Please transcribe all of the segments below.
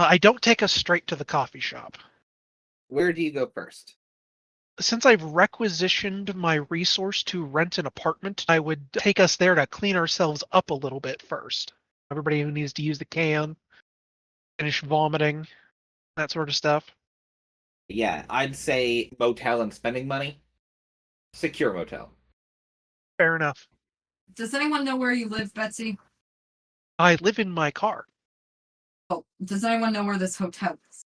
I don't take us straight to the coffee shop. Where do you go first? Since I've requisitioned my resource to rent an apartment, I would take us there to clean ourselves up a little bit first. Everybody who needs to use the can, finish vomiting, that sort of stuff. Yeah, I'd say motel and spending money. Secure motel. Fair enough. Does anyone know where you live, Betsy? I live in my car. Oh, does anyone know where this hotel is?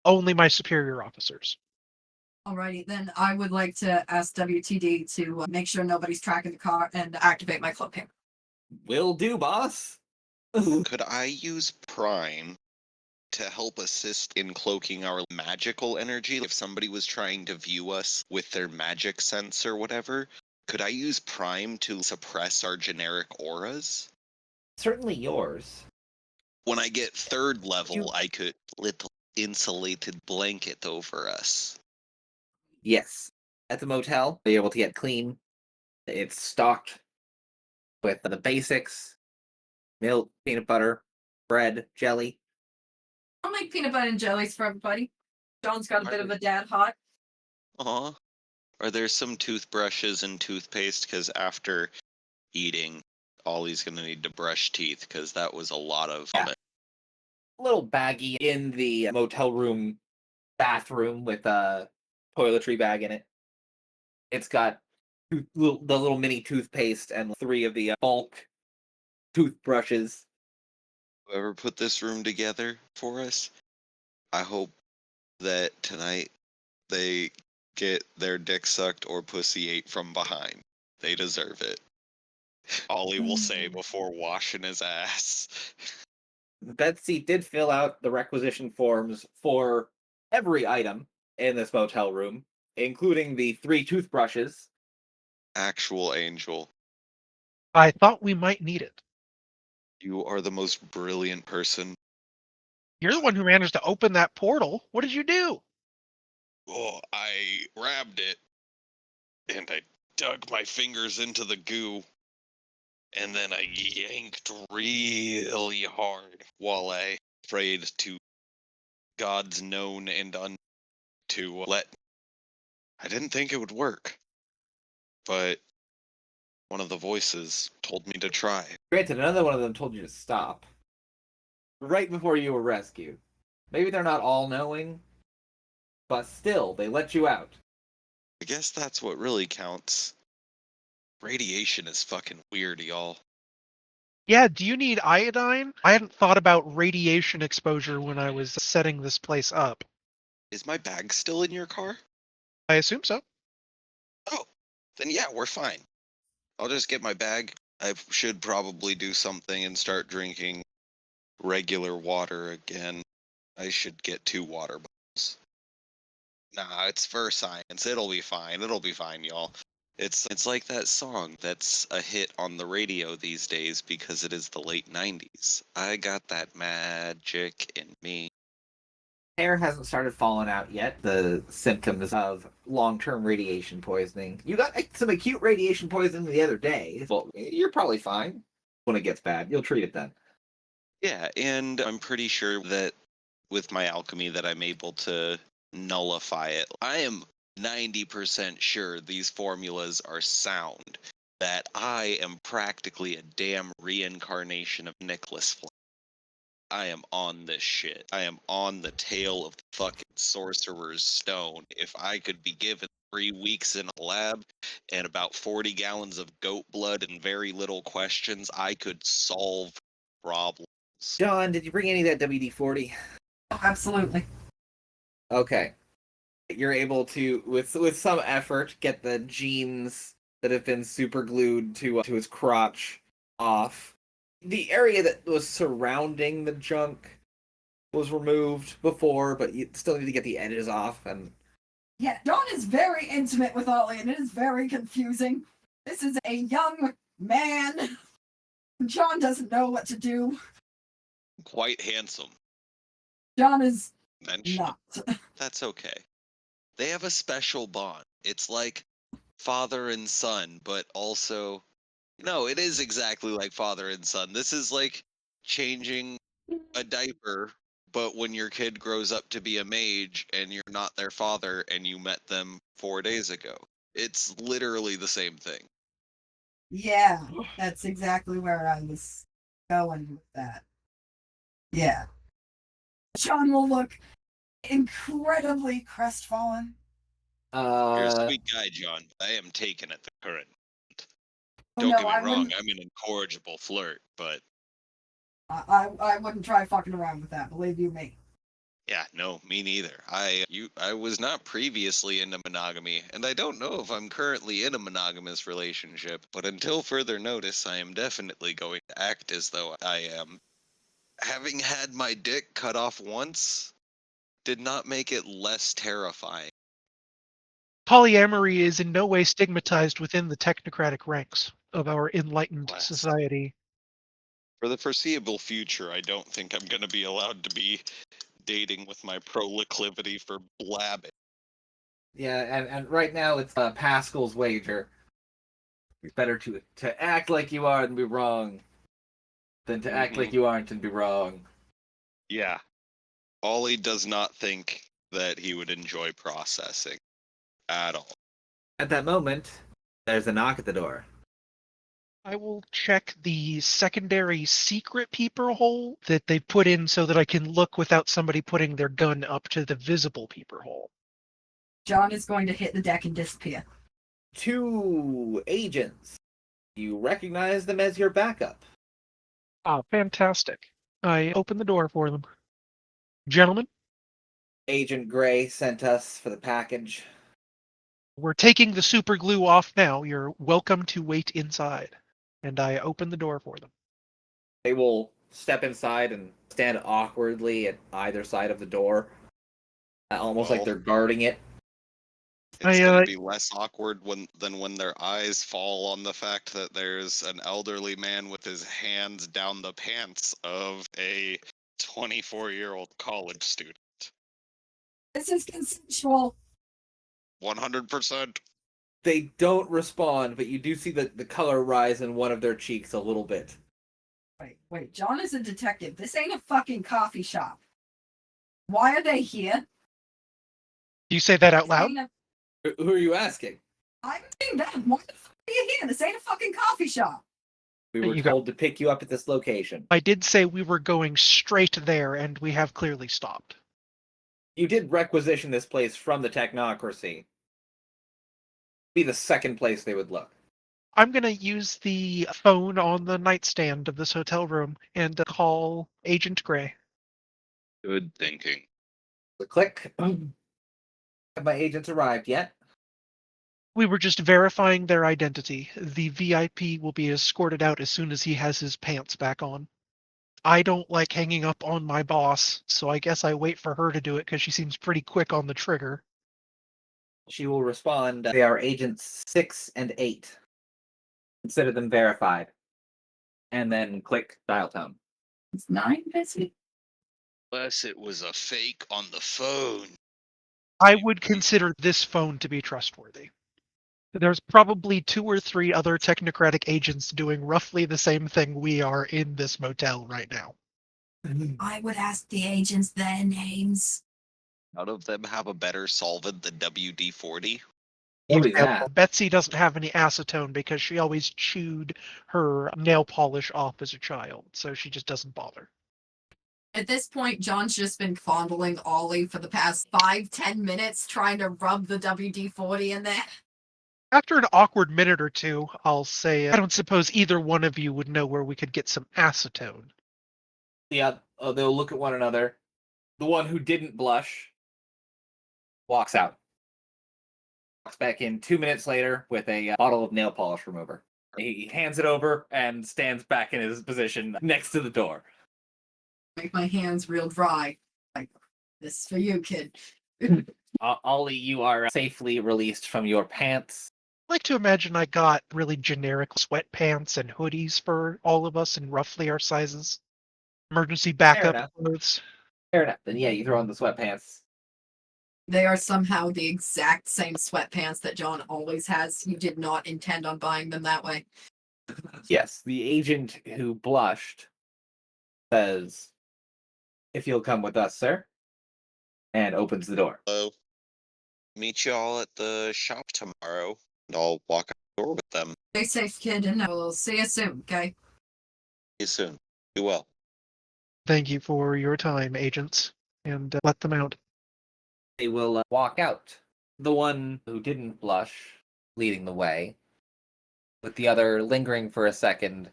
Only my superior officers. Alrighty, then I would like to ask WTD to make sure nobody's tracking the car and activate my cloaking. Will do, boss. Could I use Prime to help assist in cloaking our magical energy? If somebody was trying to view us with their magic sense or whatever, could I use Prime to suppress our generic auras? Certainly yours. When I get third level, I could little insulated blanket over us. Yes. At the motel, be able to get clean. It's stocked with the basics: milk, peanut butter, bread, jelly. I'll make peanut butter and jellies for everybody. John's got a bit of a dad hot. Aw. Are there some toothbrushes and toothpaste? Because after eating, Ollie's going to need to brush teeth because that was a lot of vomit. A little baggie in the motel room bathroom with a toiletry bag in it. It's got the little mini toothpaste and 3 of the bulk toothbrushes. Whoever put this room together for us, I hope that tonight they get their dick sucked or pussy ate from behind. They deserve it. Ollie will say before washing his ass. Betsy did fill out the requisition forms for every item in this motel room, including the 3 toothbrushes. Actual angel, I thought we might need it. you are the most brilliant person. You're the one who managed to open that portal. What did you do? Oh, I grabbed it and I dug my fingers into the goo and then I yanked really hard while I prayed to gods known and unknown to let. I didn't think it would work, but one of the voices told me to try. Granted, another one of them told you to stop right before you were rescued. Maybe they're not all knowing, but still, they let you out. I guess that's what really counts. Radiation is fucking weird, y'all. Yeah, do you need iodine? I hadn't thought about radiation exposure when I was setting this place up. Is my bag still in your car? I assume so. Oh, then yeah, we're fine. I'll just get my bag. I should probably do something and start drinking regular water again. I should get 2 water bottles. Nah, it's for science. It'll be fine. It'll be fine, y'all. It's like that song that's a hit on the radio these days because it is the late 90s. I got that magic in me. Hair hasn't started falling out yet. The symptoms of long-term radiation poisoning. You got some acute radiation poisoning the other day. Well, you're probably fine. When it gets bad, you'll treat it then. Yeah, and I'm pretty sure that with my alchemy that I'm able to nullify it. I am 90% sure these formulas are sound, that I am practically a damn reincarnation of Nicholas Flamel. I am on this shit. I am on the tail of the fucking sorcerer's stone. If I could be given 3 weeks in a lab and about 40 gallons of goat blood and very little questions, I could solve problems. John, did you bring any of that WD-40? Oh, absolutely. Okay. You're able to, with some effort, get the jeans that have been super glued to his crotch off. The area that was surrounding the junk was removed before, but you still need to get the edges off. And Yeah, John is very intimate with Ollie, and it is very confusing. This is a young man. John doesn't know what to do. Quite handsome. John is Mention. not. That's okay. They have a special bond. It's like father and son, but also, no, it is exactly like father and son. This is like changing a diaper But when your kid grows up to be a mage and you're not their father and you met them 4 days ago, it's literally the same thing. Yeah, that's exactly where I was going with that. Yeah. John will look incredibly crestfallen. You're a sweet guy, John. I am taken at the current. Oh, Don't no, get me I wrong, wouldn't. I'm an incorrigible flirt, but I wouldn't try fucking around with that. Believe you me. yeah, no, me neither. I was not previously into monogamy, and I don't know if I'm currently in a monogamous relationship, but until further notice, I am definitely going to act as though I am. Having had my dick cut off once did not make it less terrifying. Polyamory is in no way stigmatized within the technocratic ranks of our enlightened Bless. society. For the foreseeable future, I don't think I'm going to be allowed to be dating with my proclivity for blabbing. Yeah, and right now it's Pascal's wager. It's better to act like you are and be wrong than to act like you aren't and be wrong. Yeah. Ollie does not think that he would enjoy processing at all. At that moment, there's a knock at the door. I will check the secondary secret peeper hole that they put in so that I can look without somebody putting their gun up to the visible peeper hole. John is going to hit the deck and disappear. 2 agents. You recognize them as your backup. Ah, fantastic. I open the door for them. Gentlemen, Agent Gray sent us for the package. we're taking the super glue off now. You're welcome to wait inside. And I open the door for them. They will step inside and stand awkwardly at either side of the door, almost like Well, they're guarding it. It's going to be less awkward than when their eyes fall on the fact that there's an elderly man with his hands down the pants of a 24-year-old college student. This is consensual. 100%. They don't respond, but you do see the color rise in one of their cheeks a little bit. Wait. John is a detective. This ain't a fucking coffee shop. Why are they here? Do you say that out loud? Who are you asking? I'm saying that. Why the fuck are you here? This ain't a fucking coffee shop. We were told to pick you up at this location. I did say we were going straight there, and we have clearly stopped. You did requisition this place from the Technocracy. Be the second place they would look. I'm going to use the phone on the nightstand of this hotel room and call Agent Gray. Good thinking. The click. Have my agents arrived yet? We were just verifying their identity. The VIP will be escorted out as soon as he has his pants back on. I don't like hanging up on my boss, so I guess I wait for her to do it because she seems pretty quick on the trigger. She will respond. They are agents 6 and 8. Consider them verified. And then click dial tone. It's 9, Betsy. Unless it was a fake on the phone. I would consider this phone to be trustworthy. There's probably 2 or 3 other technocratic agents doing roughly the same thing we are in this motel right now. I would ask the agents their names. None of them have a better solvent than WD-40. Nobody's asked. Betsy doesn't have any acetone because she always chewed her nail polish off as a child, so she just doesn't bother. At this point, John's just been fondling Ollie for the past 5-10 minutes, trying to rub the WD-40 in there. After an awkward minute or two, I'll say, I don't suppose either one of you would know where we could get some acetone. Yeah, they'll look at one another. The one who didn't blush walks out. Walks back in 2 minutes later with a bottle of nail polish remover. He hands it over and stands back in his position next to the door. Make my hands real dry. Like, this is for you, kid. Ollie, you are safely released from your pants. I like to imagine I got really generic sweatpants and hoodies for all of us in roughly our sizes. Emergency backup enough. clothes. Fair enough. Then yeah, you throw on the sweatpants. They are somehow the exact same sweatpants that John always has. You did not intend on buying them that way. Yes, the agent who blushed says, If you'll come with us, sir. And opens the door. Hello. Meet you all at the shop tomorrow, and I'll walk out the door with them. Stay safe, kid, and we'll see you soon, okay? See you soon. Be well. Thank you for your time, agents, and let them out. They will walk out. The one who didn't blush, leading the way, with the other lingering for a second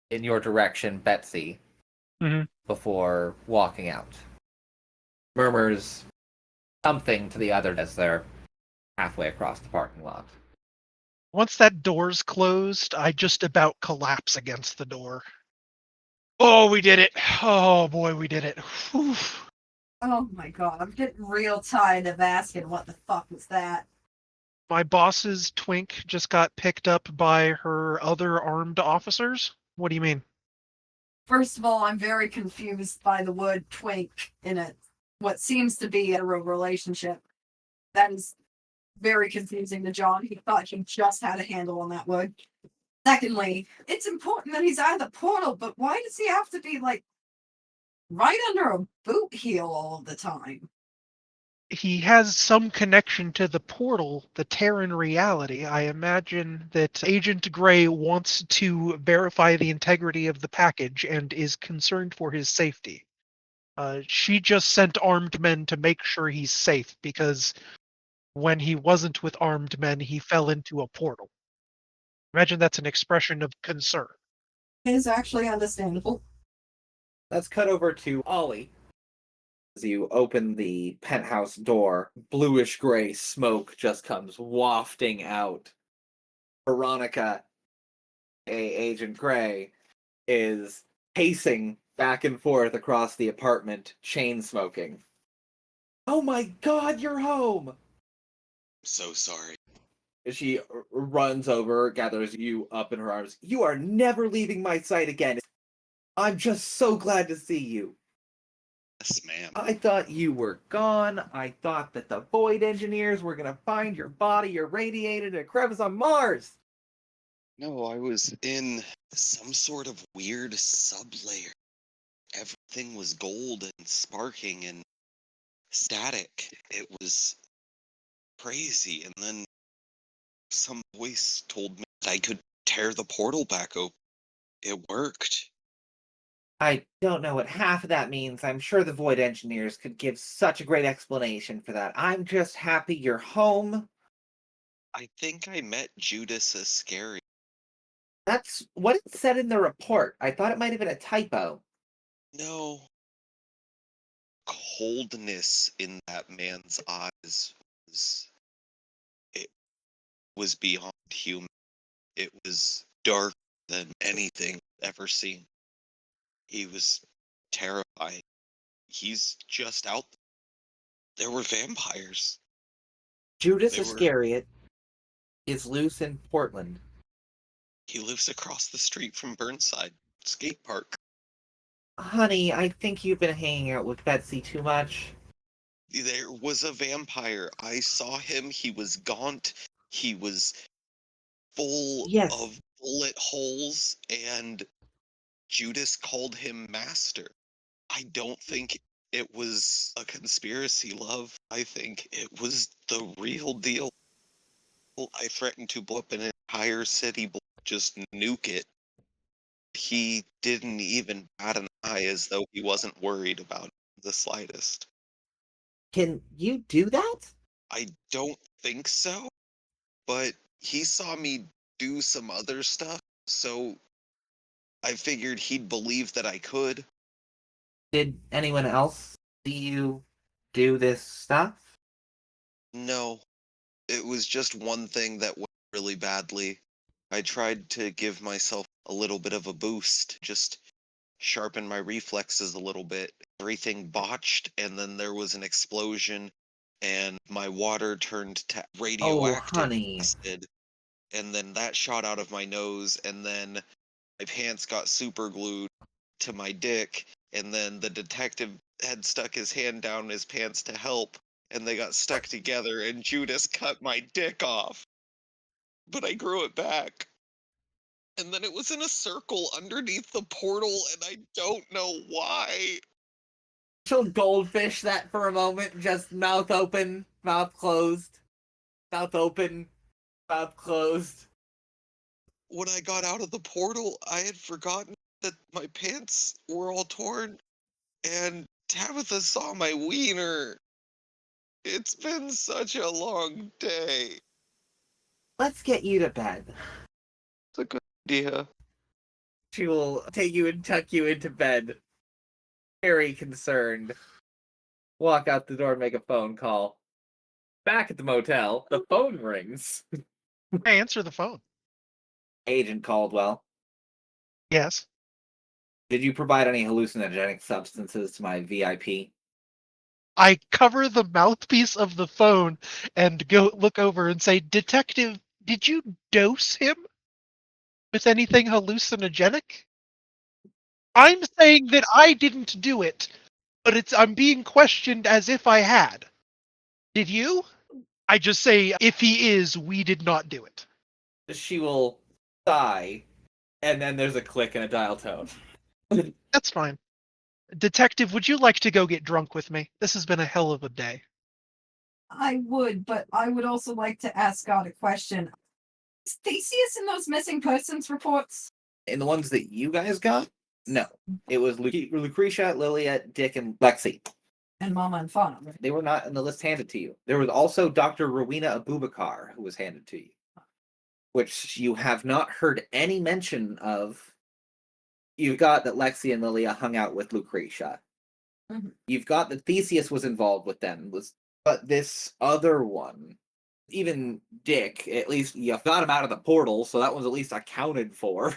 in your direction, Betsy, before walking out. Murmurs something to the other as they're halfway across the parking lot. Once that door's closed, I just about collapse against the door. Oh, we did it. Oh, boy, we did it. Whew. Oh my god, I'm getting real tired of asking what the fuck was that. My boss's twink just got picked up by her other armed officers? What do you mean? First of all, I'm very confused by the word twink in it. What seems to be a relationship. That is very confusing to John. He thought he just had a handle on that word. Secondly, it's important that he's out of the portal, but why does he have to be like right under a boot heel all of the time? He has some connection to the portal, the Terran reality. I imagine that Agent Gray wants to verify the integrity of the package and is concerned for his safety. She just sent armed men to make sure he's safe because when he wasn't with armed men, he fell into a portal. Imagine that's an expression of concern. It is actually understandable. Let's cut over to Ollie. As you open the penthouse door, bluish gray smoke just comes wafting out. Veronica, Agent Gray, is pacing back and forth across the apartment, chain smoking. Oh my god, you're home! I'm so sorry. She runs over, gathers you up in her arms. You are never leaving my sight again. I'm just so glad to see you. Yes, ma'am. I thought you were gone. I thought that the Void engineers were gonna find your body irradiated in a crevice on Mars. No, I was in some sort of weird sublayer. Everything was gold and sparking and static. It was crazy. And then some voice told me that I could tear the portal back open. It worked. I don't know what half of that means. I'm sure the Void engineers could give such a great explanation for that. I'm just happy you're home. I think I met Judas Iscariot. That's what it said in the report. I thought it might have been a typo. No. Coldness in that man's eyes was beyond human. It was darker than anything ever seen. He was terrifying. He's just out there. There were vampires. Judas They were. Iscariot is loose in Portland. He lives across the street from Burnside Skate Park. Honey, I think you've been hanging out with Betsy too much. There was a vampire. I saw him. He was gaunt. He was full Yes. of bullet holes, and Judas called him master. I don't think it was a conspiracy, love. I think it was the real deal. I threatened to blow up an entire city, just nuke it. He didn't even bat an eye as though he wasn't worried about it the slightest. Can you do that? I don't think so, but he saw me do some other stuff, so I figured he'd believe that I could. Did anyone else see you do this stuff? No, it was just one thing that went really badly. I tried to give myself a little bit of a boost, just sharpen my reflexes a little bit. Everything botched, and then there was an explosion, and my water turned to radioactive honey. acid, and then that shot out of my nose, and then my pants got super glued to my dick, and then the detective had stuck his hand down his pants to help, and they got stuck together, and Judas cut my dick off. But I grew it back. And then it was in a circle underneath the portal, and I don't know why. She'll goldfish that for a moment, just mouth open, mouth closed. Mouth open, mouth closed. When I got out of the portal, I had forgotten that my pants were all torn, and Tabitha saw my wiener. It's been such a long day. Let's get you to bed. It's a good idea. She will take you and tuck you into bed. Very concerned. Walk out the door and make a phone call. Back at the motel, the phone rings. I answer the phone. Agent Caldwell, Yes. did you provide any hallucinogenic substances to my VIP? I cover the mouthpiece of the phone and go look over and say, Detective, did you dose him with anything hallucinogenic? I'm saying that I didn't do it, but I'm being questioned as if I had. Did you? I just say, if he is, we did not do it. She will sigh, and then there's a click and a dial tone. That's fine. Detective, would you like to go get drunk with me? This has been a hell of a day. I would, but I would also like to ask God a question. Is Theseus in those missing persons reports? In the ones that you guys got? No. It was Lucretia, Lilia, Dick, and Lexi. And Mama and Fauna, right? They were not in the list handed to you. There was also Dr. Rowena Abubakar, who was handed to you, which you have not heard any mention of. You've got that Lexi and Lilia hung out with Lucretia. Mm-hmm. You've got that Theseus was involved with them. But this other one, even Dick, at least you got him out of the portal, so that one's at least accounted for.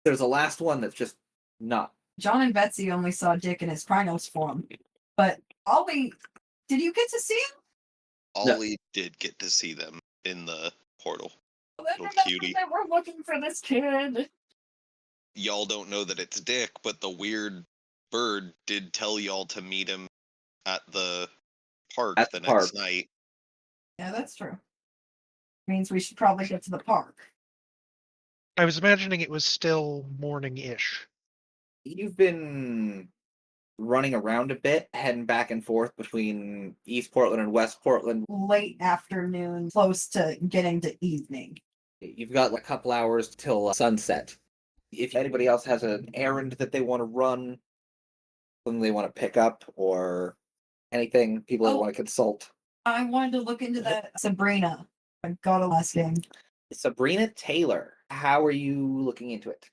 There's a last one that's just not. John and Betsy only saw Dick in his Krynos form. But Ollie, did you get to see him? Ollie did get to see them in the portal. Little cutie. that we're looking for this kid. Y'all don't know that it's Dick, but the weird bird did tell y'all to meet him at the park At the the next park. night. Yeah, that's true. Means we should probably get to the park. I was imagining it was still morning-ish. You've been running around a bit, heading back and forth between East Portland and West Portland. Late afternoon, close to getting to evening. You've got a couple hours till sunset. If anybody else has an errand that they want to run, something they want to pick up, or anything people they want to consult. I wanted to look into that Sabrina. I got a last name. Sabrina Taylor. How are you looking into it?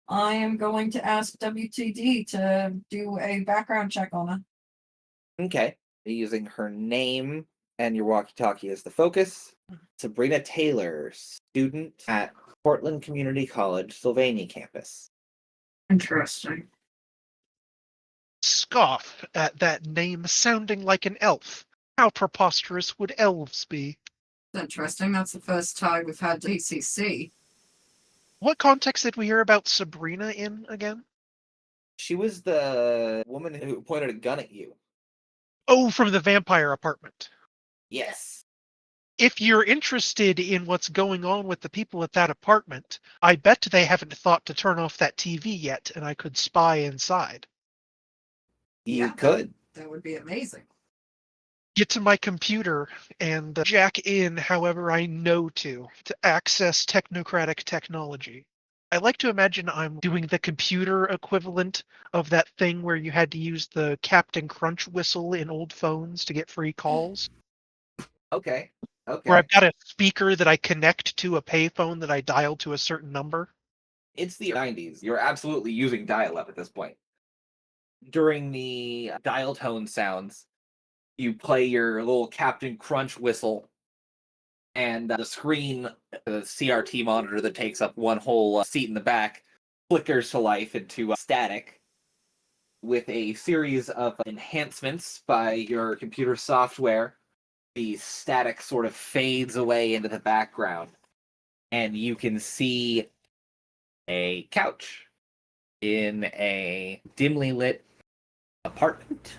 I am going to ask WTD to do a background check on her. Okay. Using her name and your walkie-talkie as the focus. Sabrina Taylor, student at Portland Community College, Sylvania campus. Interesting. Scoff at that name sounding like an elf. How preposterous would elves be? Interesting. That's the first time we've had DCC. What context did we hear about Sabrina in again? She was the woman who pointed a gun at you. Oh, from the vampire apartment. Yes. If you're interested in what's going on with the people at that apartment, I bet they haven't thought to turn off that TV yet, and I could spy inside. You Yeah. could. That would be amazing. Get to my computer and jack in however I know to access technocratic technology. I like to imagine I'm doing the computer equivalent of that thing where you had to use the Captain Crunch whistle in old phones to get free calls. Okay. Where I've got a speaker that I connect to a payphone that I dial to a certain number. It's the 90s. You're absolutely using dial-up at this point. During the dial tone sounds, you play your little Captain Crunch whistle, and the screen, the CRT monitor that takes up one whole seat in the back, flickers to life into static with a series of enhancements by your computer software. The static sort of fades away into the background, and you can see a couch in a dimly lit apartment.